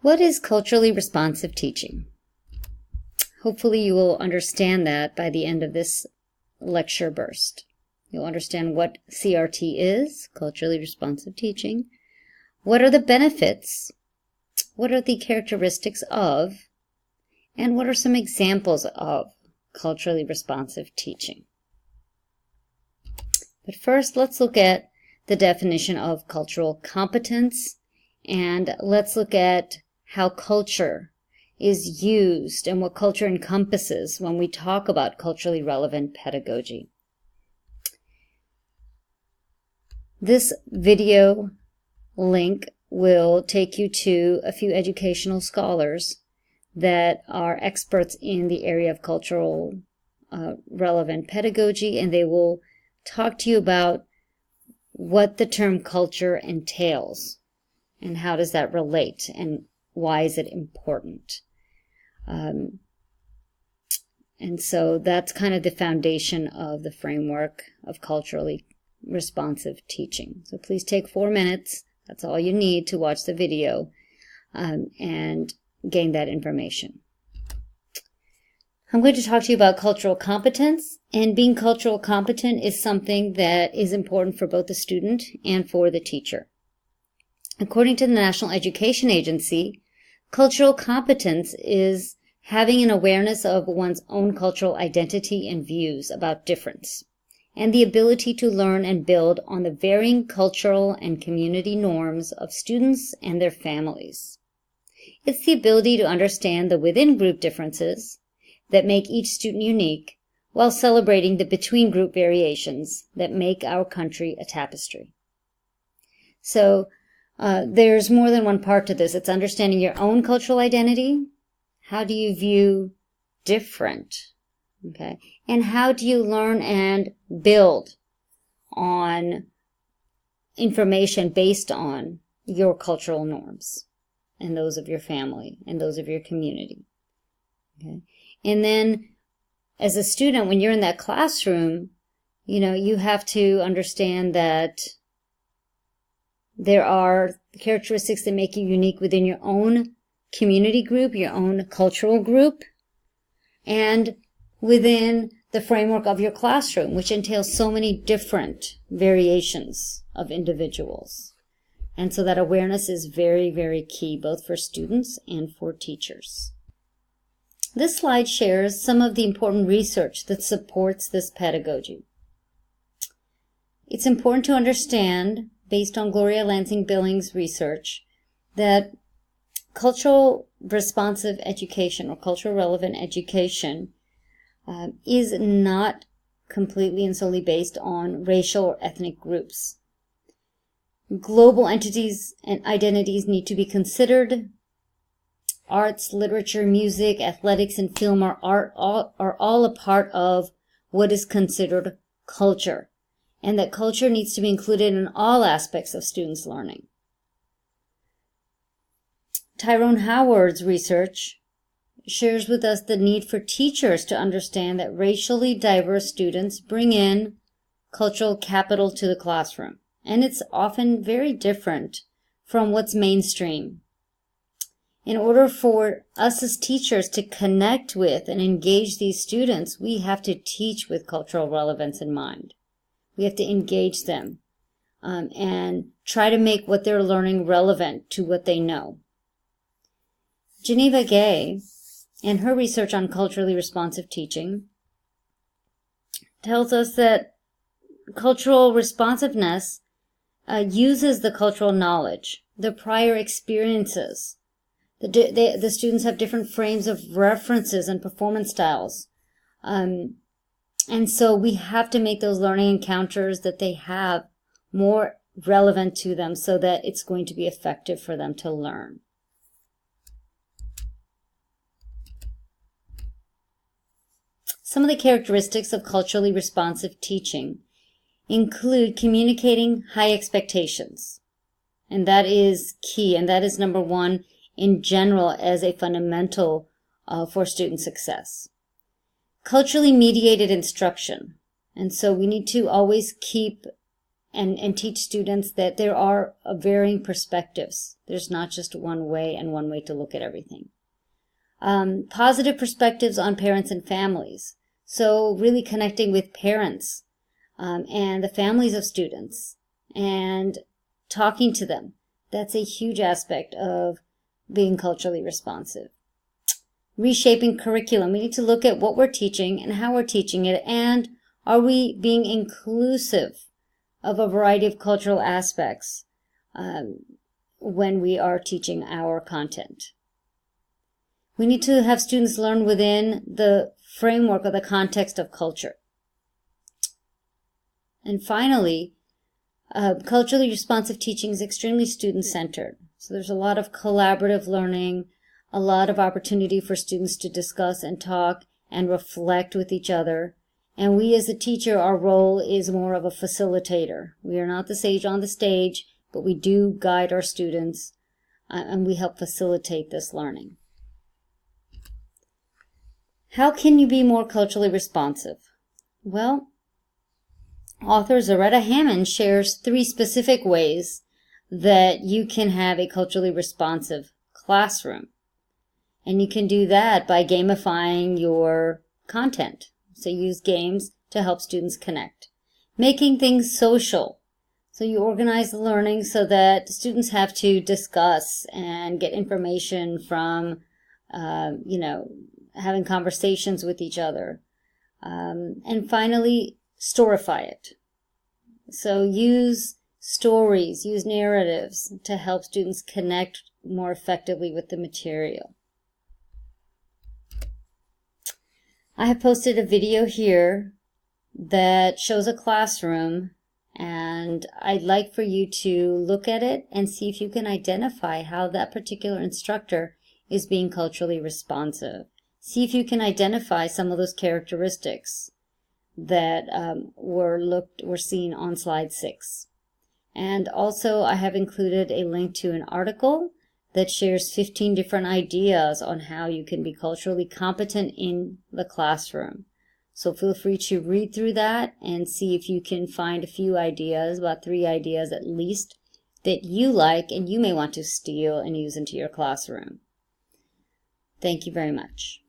What is culturally responsive teaching? Hopefully you will understand that by the end of this lecture burst. You'll understand what CRT is, culturally responsive teaching. What are the benefits? What are the characteristics of? And what are some examples of culturally responsive teaching? But first, let's look at the definition of cultural competence, and let's look at how culture is used and what culture encompasses when we talk about culturally relevant pedagogy. This video link will take you to a few educational scholars that are experts in the area of cultural relevant pedagogy, and they will talk to you about what the term culture entails and how does that relate and why is it important. And so that's kind of the foundation of the framework of culturally responsive teaching. So please take 4 minutes. That's all you need to watch the video and gain that information. I'm going to talk to you about cultural competence, and being cultural competent is something that is important for both the student and for the teacher. According to the National Education Agency, cultural competence is having an awareness of one's own cultural identity and views about difference, and the ability to learn and build on the varying cultural and community norms of students and their families. It's the ability to understand the within-group differences that make each student unique while celebrating the between-group variations that make our country a tapestry. So there's more than one part to this. It's understanding your own cultural identity. How do you view different? Okay. And how do you learn and build on information based on your cultural norms and those of your family and those of your community? Okay. And then as a student, when you're in that classroom, you have to understand that there are characteristics that make you unique within your own community group, your own cultural group, and within the framework of your classroom, which entails so many different variations of individuals. And so that awareness is very, very key, both for students and for teachers. This slide shares some of the important research that supports this pedagogy. It's important to understand, based on Gloria Lansing-Billings' research, that cultural responsive education or cultural relevant education is not completely and solely based on racial or ethnic groups. Global entities and identities need to be considered. Arts, literature, music, athletics, and film are all a part of what is considered culture, and that culture needs to be included in all aspects of students' learning. Tyrone Howard's research shares with us the need for teachers to understand that racially diverse students bring in cultural capital to the classroom, and it's often very different from what's mainstream. In order for us as teachers to connect with and engage these students, we have to teach with cultural relevance in mind. We have to engage them and try to make what they're learning relevant to what they know. Geneva Gay, in her research on culturally responsive teaching, tells us that cultural responsiveness uses the cultural knowledge, the prior experiences. The students have different frames of references and performance styles. And so we have to make those learning encounters that they have more relevant to them so that it's going to be effective for them to learn. Some of the characteristics of culturally responsive teaching include communicating high expectations. And that is key, and that is number one in general as a fundamental for student success. Culturally mediated instruction. And so we need to always keep and teach students that there are varying perspectives. There's not just one way and one way to look at everything. Positive perspectives on parents and families. So really connecting with parents and the families of students and talking to them. That's a huge aspect of being culturally responsive. Reshaping curriculum. We need to look at what we're teaching and how we're teaching it, and are we being inclusive of a variety of cultural aspects when we are teaching our content. We need to have students learn within the framework of the context of culture. And finally, culturally responsive teaching is extremely student-centered. So there's a lot of collaborative learning, a lot of opportunity for students to discuss and talk and reflect with each other. And we as a teacher, our role is more of a facilitator. We are not the sage on the stage, but we do guide our students and we help facilitate this learning. How can you be more culturally responsive? Well, author Zaretta Hammond shares 3 specific ways that you can have a culturally responsive classroom. And you can do that by gamifying your content. So use games to help students connect. Making things social. So you organize the learning so that students have to discuss and get information from, having conversations with each other. And finally, storify it. So use stories, use narratives to help students connect more effectively with the material. I have posted a video here that shows a classroom, and I'd like for you to look at it and see if you can identify how that particular instructor is being culturally responsive. See if you can identify some of those characteristics that were seen on slide 6. And also I have included a link to an article that shares 15 different ideas on how you can be culturally competent in the classroom. So feel free to read through that and see if you can find a few ideas, about 3 ideas at least, that you like and you may want to steal and use into your classroom. Thank you very much.